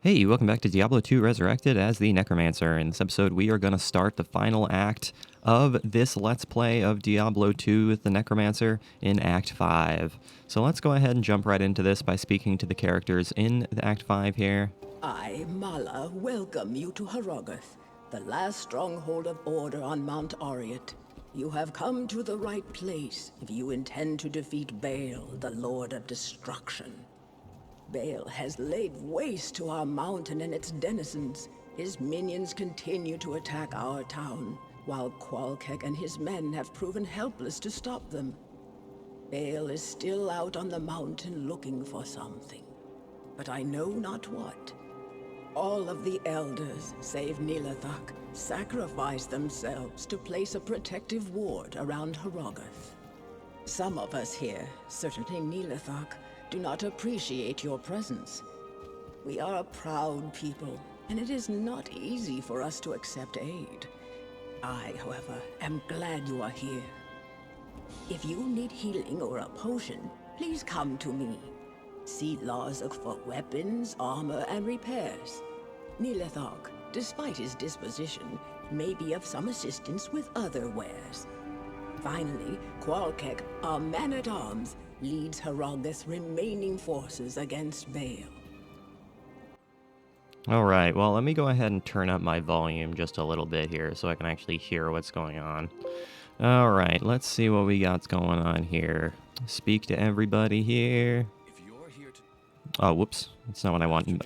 Hey, welcome back to Diablo 2 Resurrected as the Necromancer. In this episode, we are going to start the final act of this Let's Play of Diablo 2 with the Necromancer in Act 5. So let's go ahead and jump right into this by speaking to the characters in the Act 5 here. I, Mala, welcome you to Herogoth, the last stronghold of order on Mount Ariat. You have come to the right place if you intend to defeat Baal, the Lord of Destruction. Baal has laid waste to our mountain and its denizens. His minions continue to attack our town, while Qualkek and his men have proven helpless to stop them. Baal is still out on the mountain looking for something, but I know not what. All of the elders, save Nilathak, sacrificed themselves to place a protective ward around Herogoth. Some of us here, certainly Nilathak, do not appreciate your presence. We are a proud people, and it is not easy for us to accept aid. I, however, am glad you are here. If you need healing or a potion, please come to me. See Larzuk for weapons, armor, and repairs. Nilathak, despite his disposition, may be of some assistance with other wares. Finally, Qualkek, our man-at-arms, leads Herogoth's remaining forces against Baal. Alright, well let me go ahead and turn up my volume just a little bit here so I can actually hear what's going on. Alright, let's see what we got going on here. Speak to everybody here. If you're here to... Oh, whoops. That's not what I want. Did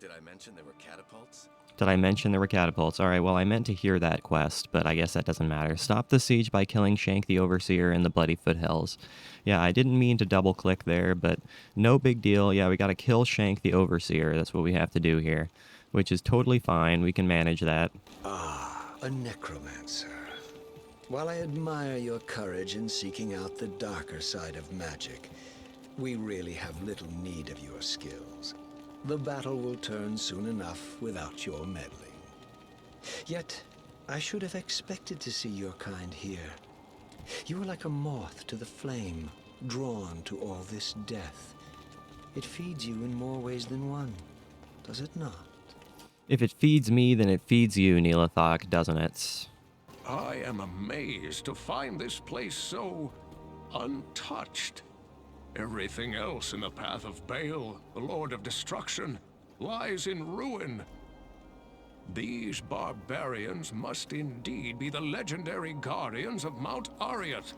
I mention there were catapults? Did I mention there were catapults? Alright, well I meant to hear that quest, but I guess that doesn't matter. Stop the siege by killing Shank the Overseer in the Bloody Foothills. Yeah, I didn't mean to double click there, but no big deal. Yeah, we gotta kill Shank the Overseer. That's what we have to do here, which is totally fine. We can manage that. Ah, a necromancer. While I admire your courage in seeking out the darker side of magic, we really have little need of your skills. The battle will turn soon enough without your meddling. Yet, I should have expected to see your kind here. You are like a moth to the flame, drawn to all this death. It feeds you in more ways than one, does it not? If it feeds me, then it feeds you, Nilathak, doesn't it? I am amazed to find this place so untouched. Everything else in the path of Baal, the Lord of Destruction, lies in ruin. These barbarians must indeed be the legendary guardians of Mount Ariat.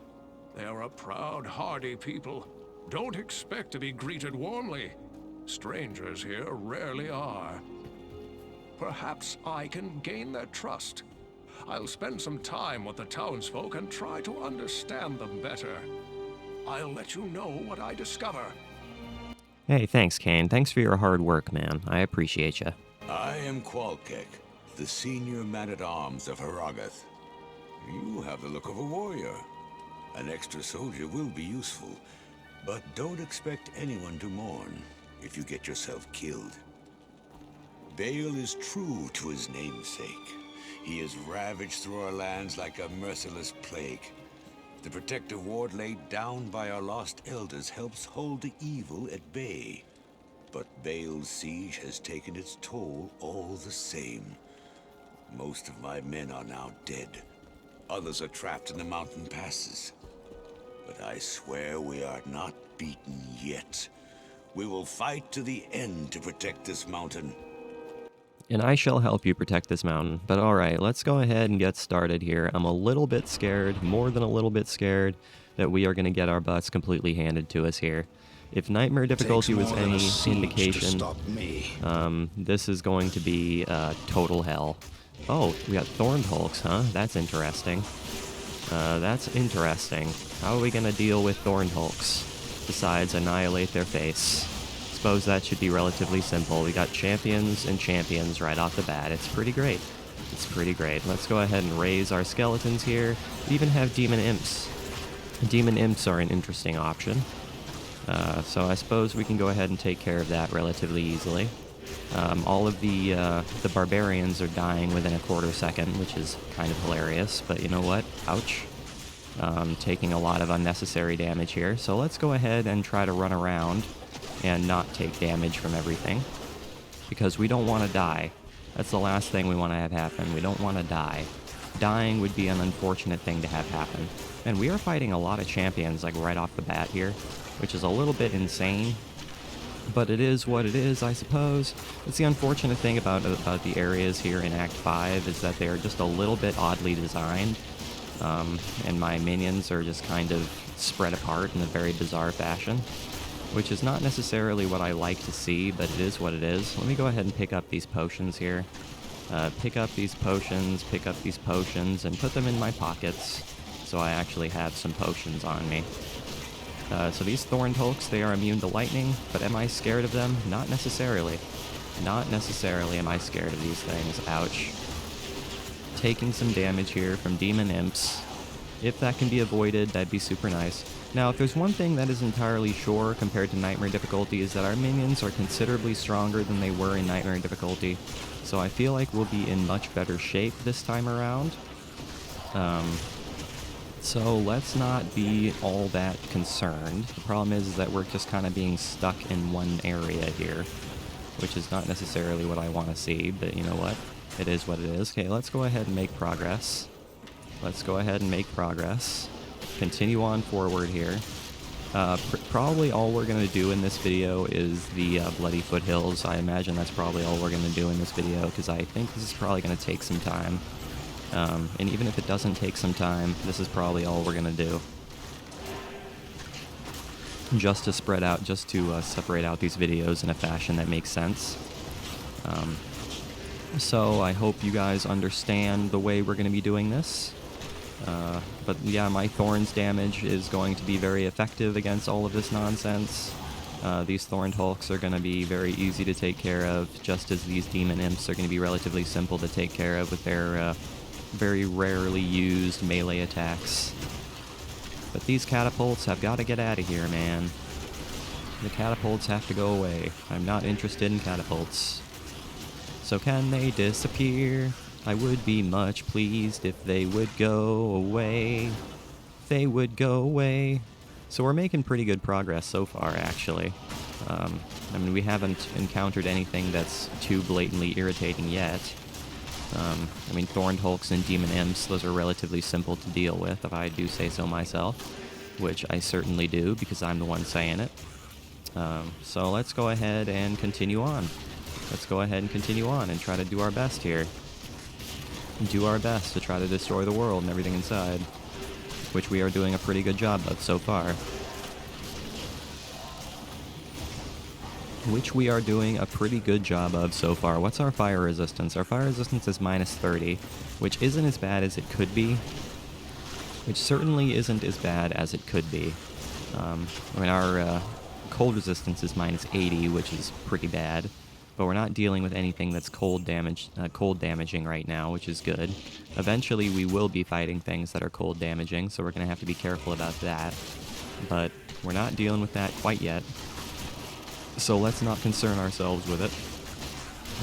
They are a proud, hardy people. Don't expect to be greeted warmly. Strangers here rarely are. Perhaps I can gain their trust. I'll spend some time with the townsfolk and try to understand them better. I'll let you know what I discover. Hey, thanks, Kane. Thanks for your hard work, man. I appreciate you. I am Qualkek, the senior man-at-arms of Herogoth. You have the look of a warrior. An extra soldier will be useful, but don't expect anyone to mourn if you get yourself killed. Baal is true to his namesake. He has ravaged through our lands like a merciless plague. The protective ward laid down by our lost elders helps hold the evil at bay. But Baal's siege has taken its toll all the same. Most of my men are now dead. Others are trapped in the mountain passes. But I swear we are not beaten yet. We will fight to the end to protect this mountain. And I shall help you protect this mountain. But alright, let's go ahead and get started here. I'm a little bit scared, more than a little bit scared, that we are going to get our butts completely handed to us here. If Nightmare difficulty was any indication, this is going to be total hell. Oh, we got Thorned Hulks, huh? That's interesting. That's interesting. How are we going to deal with Thorned Hulks besides annihilate their face? Suppose that should be relatively simple. We got champions and champions right off the bat. It's pretty great. It's pretty great. Let's go ahead and raise our skeletons here. We even have demon imps. Demon imps are an interesting option. So I suppose we can go ahead and take care of that relatively easily. All of the barbarians are dying within a quarter second, which is kind of hilarious, but you know what? Ouch. Taking a lot of unnecessary damage here. So let's go ahead and try to run around and not take damage from everything, because we don't want to die. That's the last thing we want to have happen. We don't want to die. Dying would be an unfortunate thing to have happen. And we are fighting a lot of champions, like, right off the bat here, which is a little bit insane. But it is what it is, I suppose. It's the unfortunate thing about the areas here in Act 5 is that they are just a little bit oddly designed. And my minions are just kind of spread apart in a very bizarre fashion, which is not necessarily what I like to see, but it is what it is. Let me go ahead and pick up these potions here. Pick up these potions, and put them in my pockets, so I actually have some potions on me. So these Thorned Hulks, they are immune to lightning, but am I scared of them? Not necessarily. Not necessarily am I scared of these things. Ouch. Taking some damage here from Demon Imps. If that can be avoided, that'd be super nice. Now, if there's one thing that is entirely sure compared to Nightmare difficulty is that our minions are considerably stronger than they were in Nightmare difficulty, so I feel like we'll be in much better shape this time around. So let's not be all that concerned. The problem is that we're just kind of being stuck in one area here, which is not necessarily what I want to see, but you know what? It is what it is. Okay, let's go ahead and make progress. Let's go ahead and make progress. Continue on forward here. Probably all we're going to do in this video is the Bloody Foothills. I imagine that's probably all we're going to do in this video, because I think this is probably going to take some time. And even if it doesn't take some time, this is probably all we're going to do. Just to spread out, just to separate out these videos in a fashion that makes sense. So I hope you guys understand the way we're going to be doing this. But yeah, my Thorns damage is going to be very effective against all of this nonsense. These Thorned Hulks are going to be very easy to take care of, just as these Demon Imps are going to be relatively simple to take care of with their very rarely used melee attacks. But these catapults have got to get out of here, man. The catapults have to go away. I'm not interested in catapults. So can they disappear? I would be much pleased if they would go away. They would go away. So we're making pretty good progress so far, actually. I mean, we haven't encountered anything that's too blatantly irritating yet. I mean, Thorned Hulks and Demon Imps, those are relatively simple to deal with, if I do say so myself, which I certainly do, because I'm the one saying it. So let's go ahead and continue on. Let's go ahead and continue on and try to do our best here. Do our best to try to destroy the world and everything inside, which we are doing a pretty good job of so far. What's our fire resistance? Our fire resistance is -30, which isn't as bad as it could be. Which certainly isn't as bad as it could be. I mean, our cold resistance is -80, which is pretty bad. But we're not dealing with anything that's cold damaging right now, which is good. Eventually we will be fighting things that are cold damaging, so we're going to have to be careful about that. But we're not dealing with that quite yet. So let's not concern ourselves with it.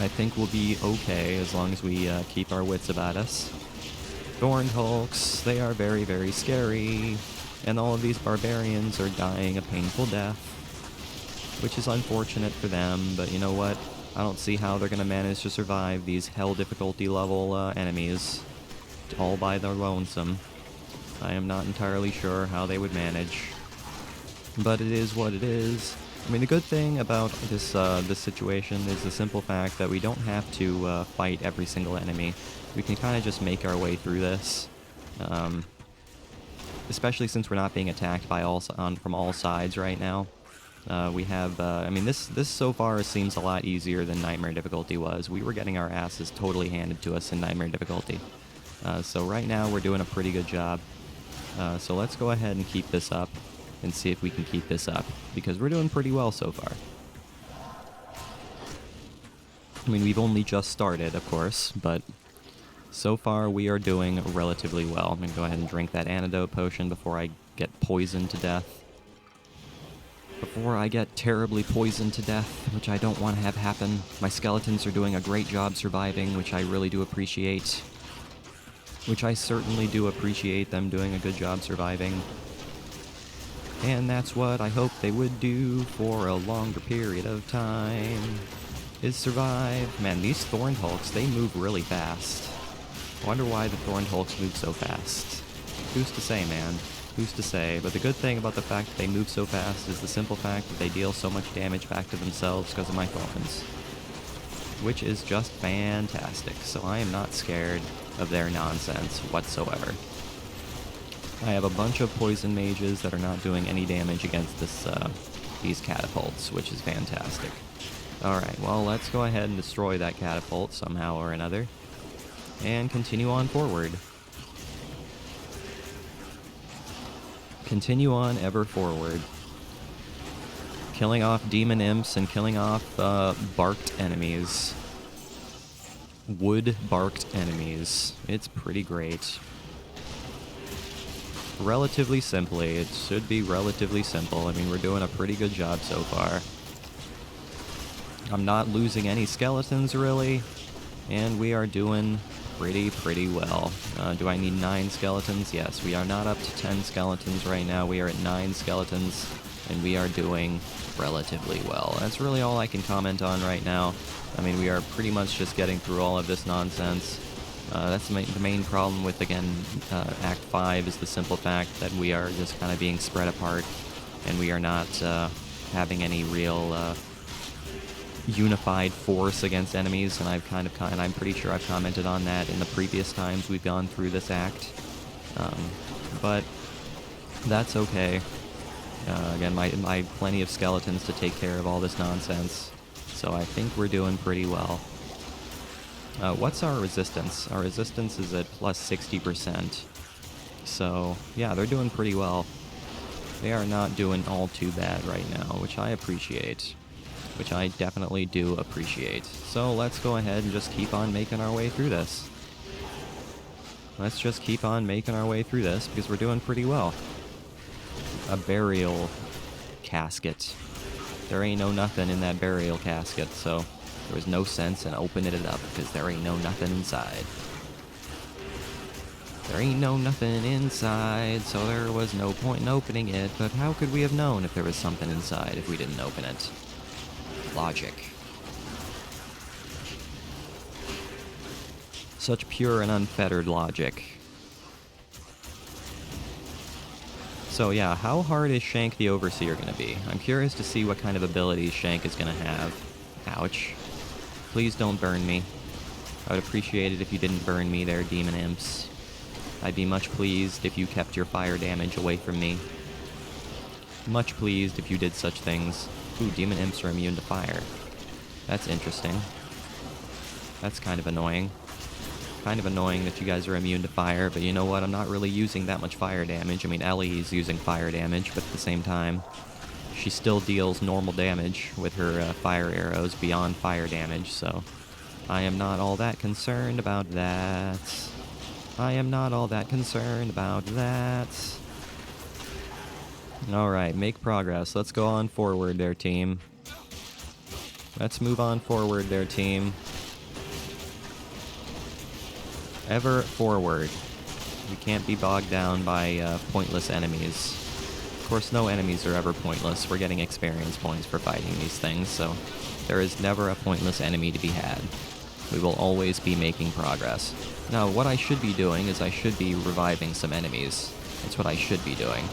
I think we'll be okay as long as we keep our wits about us. Thorned Hulks, they are very, very scary. And all of these barbarians are dying a painful death, which is unfortunate for them, but you know what? I don't see how they're going to manage to survive these hell difficulty level enemies all by their lonesome. I am not entirely sure how they would manage. But it is what it is. I mean, the good thing about this situation is the simple fact that we don't have to fight every single enemy. We can kind of just make our way through this. Especially since we're not being attacked by from all sides right now. We have, I mean, this so far seems a lot easier than Nightmare difficulty was. We were getting our asses totally handed to us in Nightmare difficulty. So right now we're doing a pretty good job. So let's go ahead and keep this up and see if we can keep this up, because we're doing pretty well so far. I mean, we've only just started, of course, but so far we are doing relatively well. I'm going to go ahead and drink that antidote potion before I get poisoned to death. Before I get terribly poisoned to death, which I don't want to have happen. My skeletons are doing a great job surviving, which I really do appreciate. Which I certainly do appreciate them doing a good job surviving. And that's what I hope they would do for a longer period of time, is survive. Man, these Thorned Hulks, they move really fast. I wonder why the Thorned Hulks move so fast. Who's to say, man? Who's to say? But the good thing about the fact that they move so fast is the simple fact that they deal so much damage back to themselves because of my thorns. Which is just fantastic, so I am not scared of their nonsense whatsoever. I have a bunch of poison mages that are not doing any damage against these catapults, which is fantastic. Alright, well, let's go ahead and destroy that catapult somehow or another, and continue on forward. Continue on ever forward. Killing off demon imps and killing off barked enemies. Wood-barked enemies. It's pretty great. Relatively simply. It should be relatively simple. I mean, we're doing a pretty good job so far. I'm not losing any skeletons, really, and we are doing pretty well. Do I need 9 skeletons? Yes, we are not up to 10 skeletons right now. We are at 9 skeletons, and we are doing relatively well. That's really all I can comment on right now. I mean, we are pretty much just getting through all of this nonsense. That's the main problem with, again, Act 5 is the simple fact that we are just kind of being spread apart, and we are not having any real unified force against enemies, and I'm pretty sure I've commented on that in the previous times we've gone through this act. But that's okay. Again, my plenty of skeletons to take care of all this nonsense, so I think we're doing pretty well. What's our resistance? Our resistance is at plus 60%. So, yeah, they're doing pretty well. They are not doing all too bad right now, which I appreciate. Which I definitely do appreciate. So let's go ahead and just keep on making our way through this. Let's just keep on making our way through this, because we're doing pretty well. A burial casket. There ain't no nothing in that burial casket, so there was no sense in opening it up, because there ain't no nothing inside. There ain't no nothing inside, so there was no point in opening it, but how could we have known if there was something inside if we didn't open it? Logic. Such pure and unfettered logic. So yeah, how hard is Shank the Overseer gonna be? I'm curious to see what kind of abilities Shank is gonna have. Ouch. Please don't burn me. I would appreciate it if you didn't burn me there, demon imps. I'd be much pleased if you kept your fire damage away from me. Much pleased if you did such things. Ooh, demon imps are immune to fire. That's interesting. That's kind of annoying. Kind of annoying that you guys are immune to fire, but you know what? I'm not really using that much fire damage. I mean, Ellie's using fire damage, but at the same time, she still deals normal damage with her fire arrows beyond fire damage, so I am not all that concerned about that. I am not all that concerned about that. Alright, make progress. Let's go on forward there, team. Let's move on forward there, team. Ever forward. We can't be bogged down by pointless enemies. Of course, no enemies are ever pointless. We're getting experience points for fighting these things, so there is never a pointless enemy to be had. We will always be making progress. Now, what I should be doing is I should be reviving some enemies. That's what I should be doing.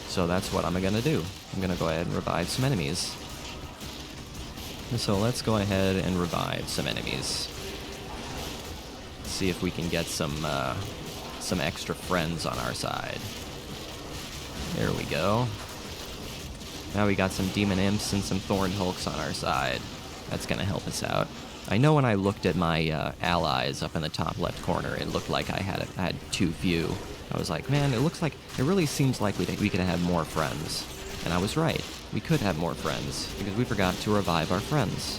So that's what I'm gonna do. I'm gonna go ahead and revive some enemies. So let's go ahead and revive some enemies. See if we can get some extra friends on our side. There we go. Now we got some demon imps and some thorned hulks on our side. That's gonna help us out. I know when I looked at my allies up in the top left corner, it looked like I had too few. I was like, man, it really seems like we could have more friends. And I was right. We could have more friends, because we forgot to revive our friends.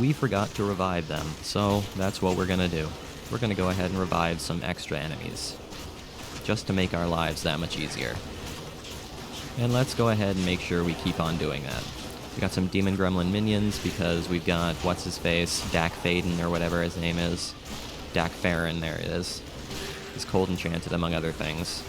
We forgot to revive them, so that's what we're gonna do. We're gonna go ahead and revive some extra enemies, just to make our lives that much easier. And let's go ahead and make sure we keep on doing that. We got some Demon Gremlin minions, because we've got, what's-his-face, Dak Faden, or whatever his name is. Dak Farron, there it is. It's cold enchanted, among other things.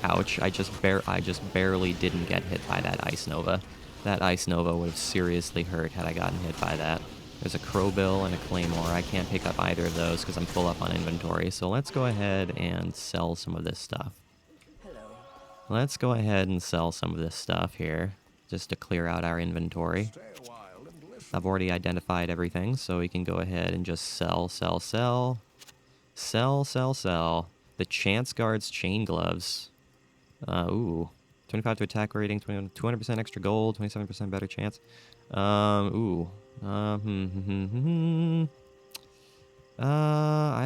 Ouch, I just barely didn't get hit by that Ice Nova. That Ice Nova would have seriously hurt had I gotten hit by that. There's a Crowbill and a Claymore. I can't pick up either of those because I'm full up on inventory. So let's go ahead and sell some of this stuff. Let's go ahead and sell some of this stuff here, just to clear out our inventory. I've already identified everything, so we can go ahead and just sell. Sell. The Chance Guard's Chain Gloves. Ooh. 25 to attack rating, 200% extra gold, 27% better chance. I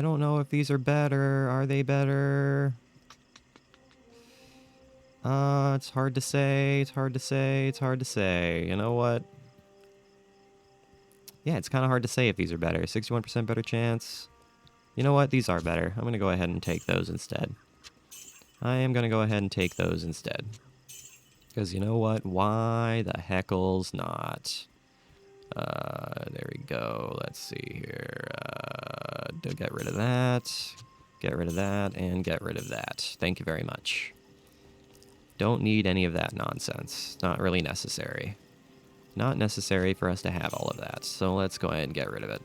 don't know if these are better. Are they better? It's hard to say. You know what? Yeah, it's kind of hard to say if these are better. 61% better chance. You know what? These are better. I'm going to go ahead and take those instead. Because you know what? Why the heckles not? There we go. Let's see here. Get rid of that. Get rid of that. And get rid of that. Thank you very much. Don't need any of that nonsense. Not really necessary. Not necessary for us to have all of that. So let's go ahead and get rid of it.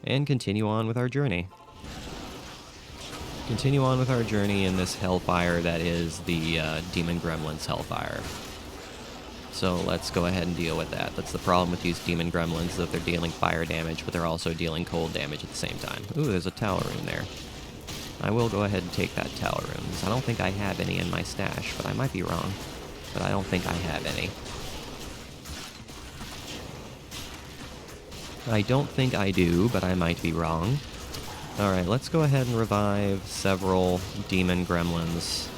And continue on with our journey. Continue on with our journey in this hellfire that is the Demon Gremlins hellfire. So let's go ahead and deal with that. That's the problem with these Demon Gremlins, that they're dealing fire damage, but they're also dealing cold damage at the same time. Ooh, there's a Tower Rune there. I will go ahead and take that Tower Rune, because I don't think I have any in my stash, but I might be wrong. But I don't think I have any. I don't think I do, but I might be wrong. Alright, let's go ahead and revive several Demon Gremlins.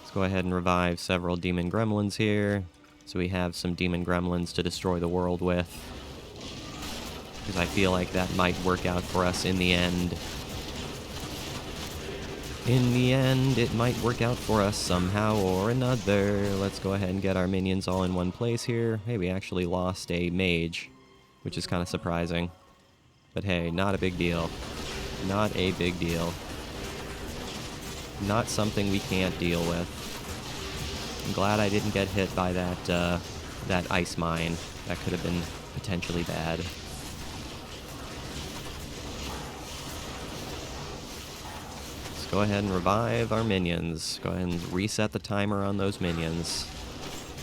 Let's go ahead and revive several Demon Gremlins here, so we have some Demon Gremlins to destroy the world with. Because I feel like that might work out for us in the end. In the end, it might work out for us somehow or another. Let's go ahead and get our minions all in one place here. Hey, we actually lost a mage, which is kind of surprising. But hey, not a big deal. Not a big deal. Not something we can't deal with. I'm glad I didn't get hit by that ice mine. That could have been potentially bad. Go ahead and revive our minions. Go ahead and reset the timer on those minions.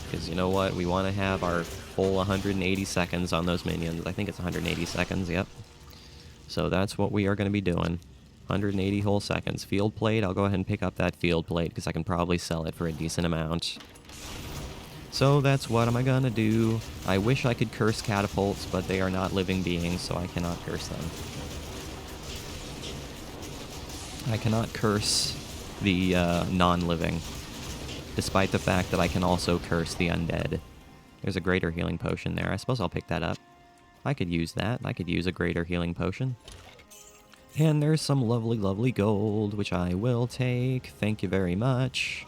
Because you know what? We want to have our full 180 seconds on those minions. I think it's 180 seconds, yep. So that's what we are going to be doing. 180 whole seconds. Field plate, I'll go ahead and pick up that field plate because I can probably sell it for a decent amount. So that's what am I going to do. I wish I could curse catapults, but they are not living beings, so I cannot curse them. I cannot curse the non-living, despite the fact that I can also curse the undead. There's a greater healing potion there. I suppose I'll pick that up. I could use that. I could use a greater healing potion. And there's some lovely, lovely gold, which I will take. Thank you very much.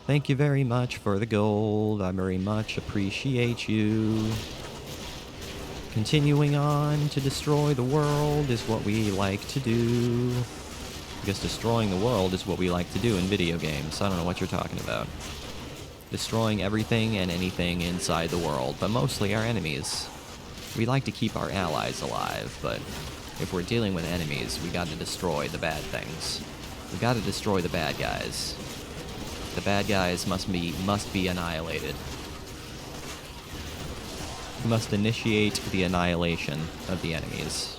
Thank you very much for the gold. I very much appreciate you. Continuing on to destroy the world is what we like to do. Because destroying the world is what we like to do in video games. I don't know what you're talking about. Destroying everything and anything inside the world, but mostly our enemies. We like to keep our allies alive, but if we're dealing with enemies, we gotta destroy the bad things. We gotta destroy the bad guys. The bad guys must be annihilated. We must initiate the annihilation of the enemies.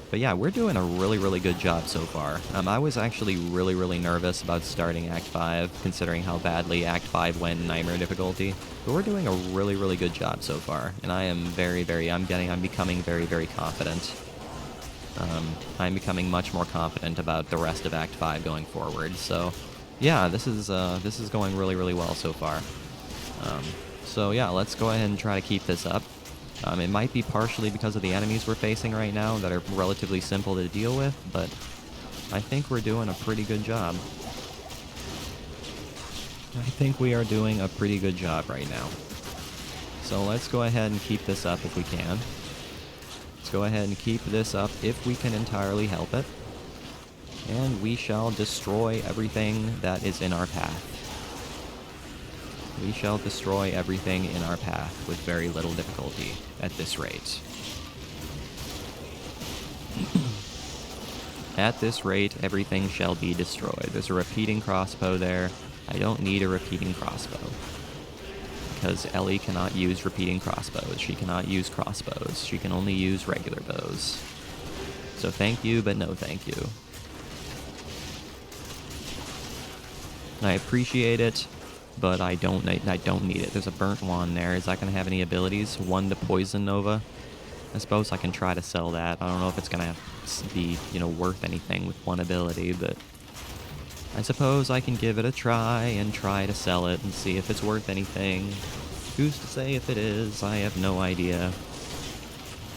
But yeah, we're doing a really, really good job so far. I was actually really, really nervous about starting Act 5, considering how badly Act 5 went in Nightmare difficulty. But we're doing a really, really good job so far, and I am I'm becoming very, very confident. I'm becoming much more confident about the rest of Act 5 going forward. So, yeah, this is going really, really well so far. So yeah, let's go ahead and try to keep this up. It might be partially because of the enemies we're facing right now that are relatively simple to deal with, but I think we're doing a pretty good job. I think we are doing a pretty good job right now. So let's go ahead and keep this up if we can. Let's go ahead and keep this up if we can entirely help it. And we shall destroy everything that is in our path. We shall destroy everything in our path with very little difficulty at this rate. At this rate, everything shall be destroyed. There's a repeating crossbow there. I don't need a repeating crossbow, because Ellie cannot use repeating crossbows. She cannot use crossbows. She can only use regular bows. So thank you, but no thank you. I appreciate it, but I don't need it. There's a burnt wand there. Is that going to have any abilities? One to poison Nova? I suppose I can try to sell that. I don't know if it's going to be, worth anything with one ability, but I suppose I can give it a try and try to sell it and see if it's worth anything. Who's to say if it is? I have no idea.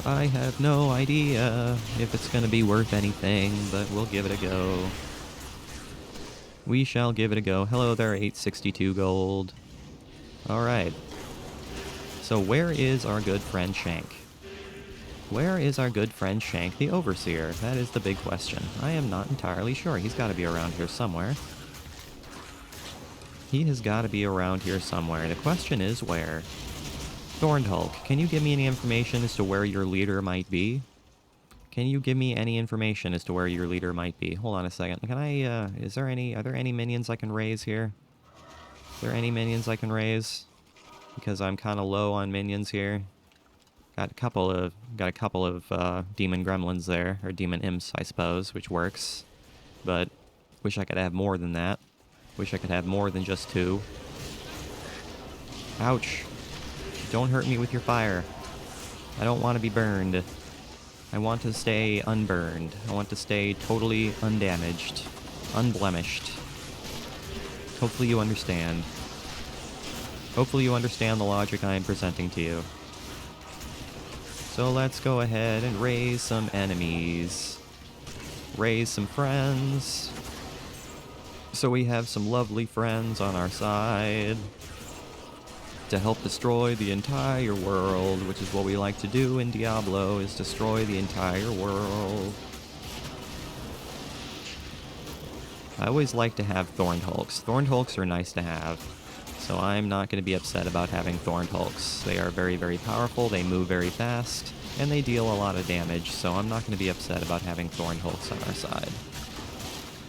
I have no idea if it's going to be worth anything, but we'll give it a go. We shall give it a go. Hello there, 862 gold. Alright. So where is our good friend Shank? Where is our good friend Shank the Overseer? That is the big question. I am not entirely sure. He's got to be around here somewhere. He has got to be around here somewhere. The question is where? Thorned Hulk, can you give me any information as to where your leader might be? Can you give me any information as to where your leader might be? Hold on a second. Can I, are there any minions I can raise here? Are there any minions I can raise? Because I'm kind of low on minions here. Got a couple of demon gremlins there, or demon imps, I suppose, which works. But wish I could have more than that. Wish I could have more than just 2. Ouch! Don't hurt me with your fire. I don't want to be burned. I want to stay unburned. I want to stay totally undamaged, unblemished. Hopefully you understand. Hopefully you understand the logic I am presenting to you. So let's go ahead and raise some enemies. Raise some friends. So we have some lovely friends on our side to help destroy the entire world, which is what we like to do in Diablo, is destroy the entire world. I always like to have Thorned Hulks. Thorned Hulks are nice to have. So I'm not going to be upset about having Thorned Hulks. They are very, very powerful, they move very fast, and they deal a lot of damage, so I'm not going to be upset about having Thorned Hulks on our side.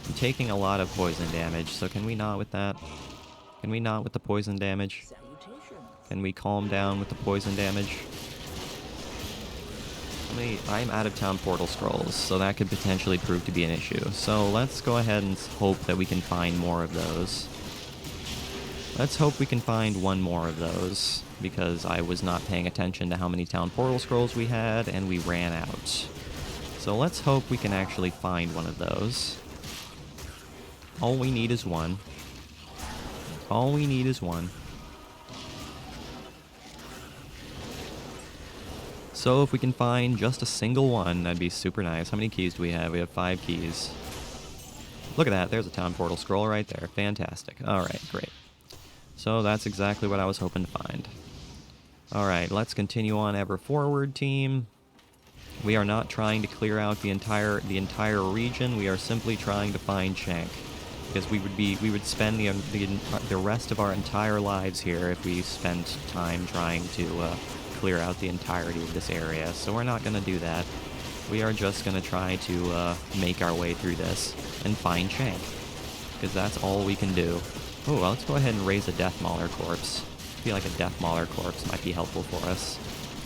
I'm taking a lot of poison damage, so can we not with that? Can we not with the poison damage? Can we calm down with the poison damage? I'm out of town portal scrolls, so that could potentially prove to be an issue. So let's go ahead and hope that we can find more of those. Let's hope we can find one more of those, because I was not paying attention to how many town portal scrolls we had, and we ran out. So let's hope we can actually find one of those. All we need is one. All we need is one. So if we can find just a single one, that'd be super nice. How many keys do we have? We have 5 keys. Look at that, there's a town portal scroll right there. Fantastic. Alright, great. So that's exactly what I was hoping to find. Alright, let's continue on ever forward, team. We are not trying to clear out the entire region. We are simply trying to find Shank, because we would spend the rest of our entire lives here if we spent time trying to clear out the entirety of this area. So we're not going to do that. We are just going to try to make our way through this and find Shank, because that's all we can do. Oh, well, let's go ahead and raise a Death Mauler corpse. I feel like a Death Mauler corpse might be helpful for us.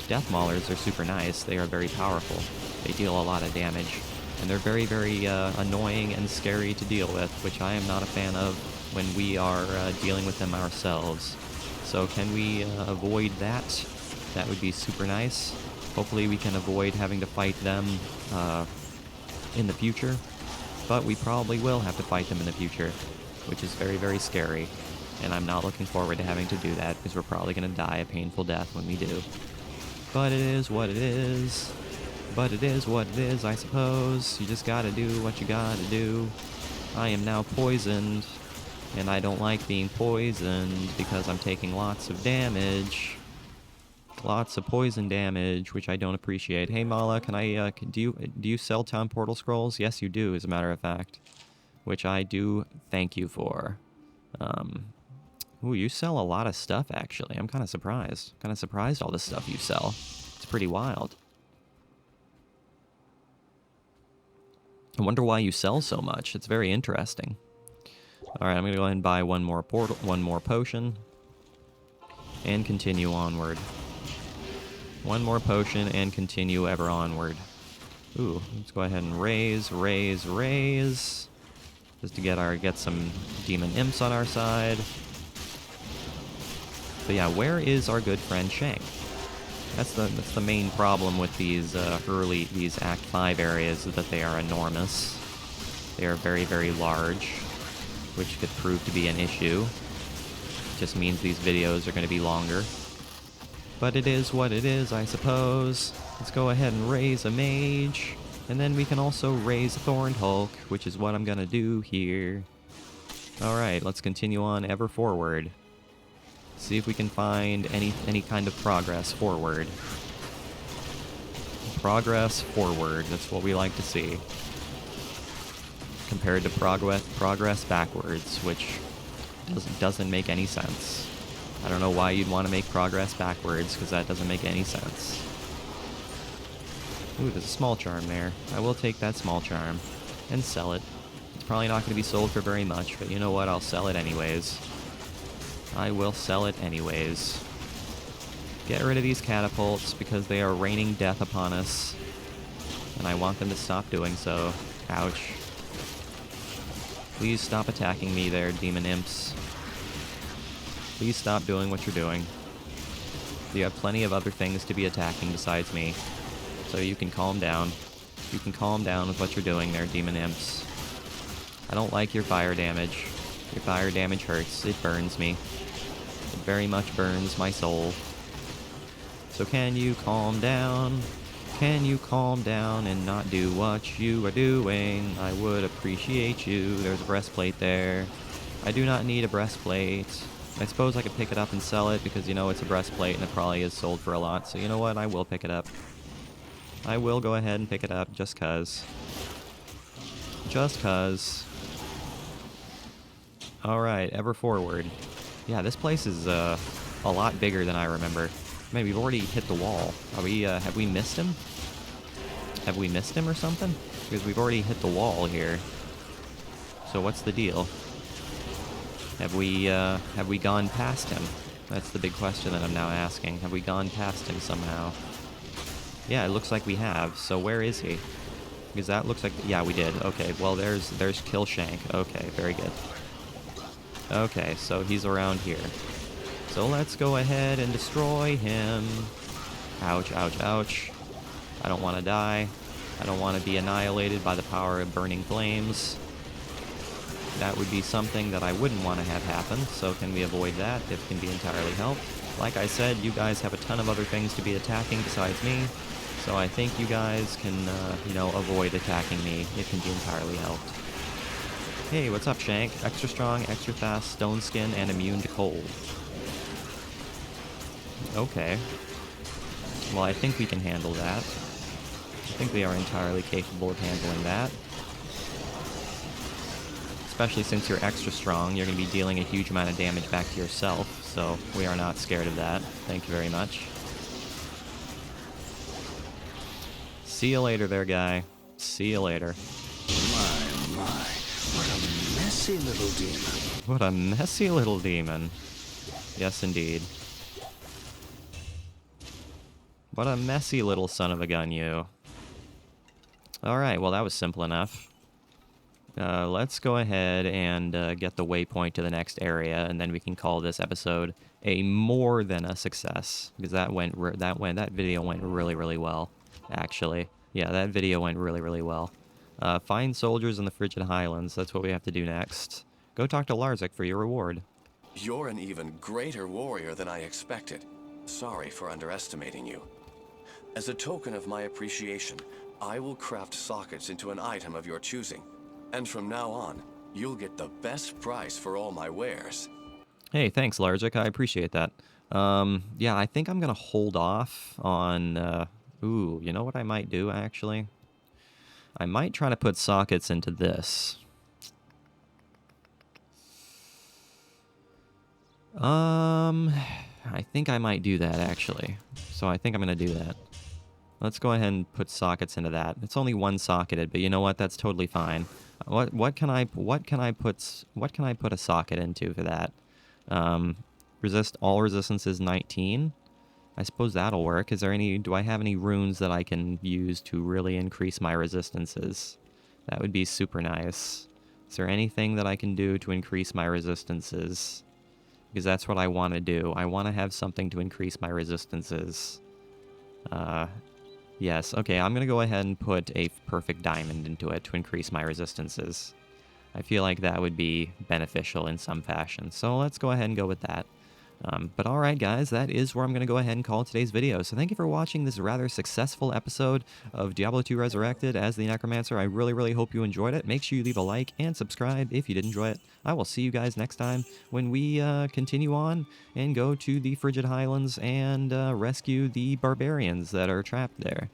Death Maulers are super nice. They are very powerful. They deal a lot of damage. And they're very, very annoying and scary to deal with, which I am not a fan of when we are dealing with them ourselves. So can we avoid that? That would be super nice. Hopefully we can avoid having to fight them in the future. But we probably will have to fight them in the future, which is very, very scary. And I'm not looking forward to having to do that, because we're probably going to die a painful death when we do. But it is what it is. But it is what it is, I suppose. You just gotta do what you gotta do. I am now poisoned, and I don't like being poisoned because I'm taking lots of damage. Lots of poison damage, which I don't appreciate. Hey Mala, can I, do you sell town portal scrolls? Yes, you do, as a matter of fact. Which I do thank you for. Ooh, you sell a lot of stuff, actually. I'm kind of surprised. Kind of surprised all the stuff you sell. It's pretty wild. I wonder why you sell so much. It's very interesting. Alright, I'm gonna go ahead and buy one more potion. And continue onward. One more potion and continue ever onward. Ooh, let's go ahead and raise. Just to get some demon imps on our side. But yeah, where is our good friend Shank? That's the main problem with these these Act 5 areas, is that they are enormous. They are very, very large, which could prove to be an issue. Just means these videos are going to be longer. But it is what it is, I suppose. Let's go ahead and raise a mage. And then we can also raise a Thorned Hulk, which is what I'm going to do here. Alright, let's continue on ever forward. See if we can find any kind of progress forward. Progress forward, that's what we like to see. Compared to progress backwards, which doesn't make any sense. I don't know why you'd want to make progress backwards, because that doesn't make any sense. Ooh, there's a small charm there. I will take that small charm and sell it. It's probably not going to be sold for very much, but you know what? I'll sell it anyways. I will sell it anyways. Get rid of these catapults because they are raining death upon us. And I want them to stop doing so. Ouch. Please stop attacking me there, demon imps. Please stop doing what you're doing. You have plenty of other things to be attacking besides me. So you can calm down. You can calm down with what you're doing there, demon imps. I don't like your fire damage. Your fire damage hurts. It burns me. It very much burns my soul. So can you calm down? Can you calm down and not do what you are doing? I would appreciate you. There's a breastplate there. I do not need a breastplate. I suppose I could pick it up and sell it because, you know, it's a breastplate and it probably is sold for a lot. So you know what? I will pick it up. I will go ahead and pick it up just cuz. Just cuz. Alright, ever forward. Yeah, this place is a lot bigger than I remember. Man, we've already hit the wall. Are we, have we missed him? Have we missed him or something? Because we've already hit the wall here. So what's the deal? Have we gone past him? That's the big question that I'm now asking. Have we gone past him somehow? Yeah, it looks like we have. So where is he? Because that looks like... Yeah, we did. Okay, well, there's Killshank. Okay, very good. Okay, so he's around here. So let's go ahead and destroy him. Ouch, ouch, ouch. I don't want to die. I don't want to be annihilated by the power of burning flames. That would be something that I wouldn't want to have happen, so can we avoid that if can be entirely helped? Like I said, you guys have a ton of other things to be attacking besides me, so I think you guys can, you know, avoid attacking me. It can be entirely helped. Hey, what's up, Shank? Extra strong, extra fast, stone skin, and immune to cold. Okay. Well, I think we can handle that. I think we are entirely capable of handling that. Especially since you're extra strong, you're going to be dealing a huge amount of damage back to yourself, so we are not scared of that. Thank you very much. See you later there, guy. See you later. My, what a messy little demon. What a messy little demon. Yes, indeed. What a messy little son of a gun, you. Alright, well that was simple enough. Let's go ahead and get the waypoint to the next area, and then we can call this episode a more than a success, because that video went really, really well, actually. Yeah, that video went really, really well. Find soldiers in the Frigid Highlands. That's what we have to do next. Go talk to Larzik for your reward. You're an even greater warrior than I expected. Sorry for underestimating you. As a token of my appreciation, I will craft sockets into an item of your choosing. And from now on, you'll get the best price for all my wares. Hey, thanks, Largic. I appreciate that. Yeah, I think I'm gonna hold off on. Ooh, you know what I might do actually? I might try to put sockets into this. I think I might do that actually. So I think I'm gonna do that. Let's go ahead and put sockets into that. It's only one socketed, but you know what? That's totally fine. What can I put a socket into for that? Resist all resistance is 19. I suppose that'll work. Do I have any runes that I can use to really increase my resistances? That would be super nice. Is there anything that I can do to increase my resistances? Because that's what I want to do. I want to have something to increase my resistances. Yes, okay, I'm going to go ahead and put a perfect diamond into it to increase my resistances. I feel like that would be beneficial in some fashion, so let's go ahead and go with that. But alright guys, that is where I'm going to go ahead and call today's video. So thank you for watching this rather successful episode of Diablo 2 Resurrected as the Necromancer. I really, really hope you enjoyed it. Make sure you leave a like and subscribe if you did enjoy it. I will see you guys next time when we continue on and go to the Frigid Highlands and rescue the barbarians that are trapped there.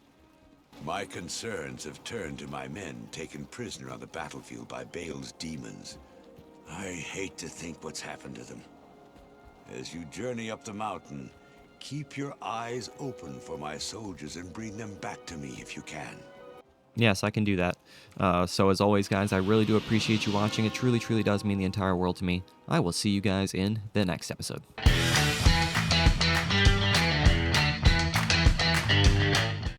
My concerns have turned to my men taken prisoner on the battlefield by Baal's demons. I hate to think what's happened to them. As you journey up the mountain, keep your eyes open for my soldiers and bring them back to me if you can. Yes, I can do that. So as always, guys, I really do appreciate you watching. It truly, truly does mean the entire world to me. I will see you guys in the next episode.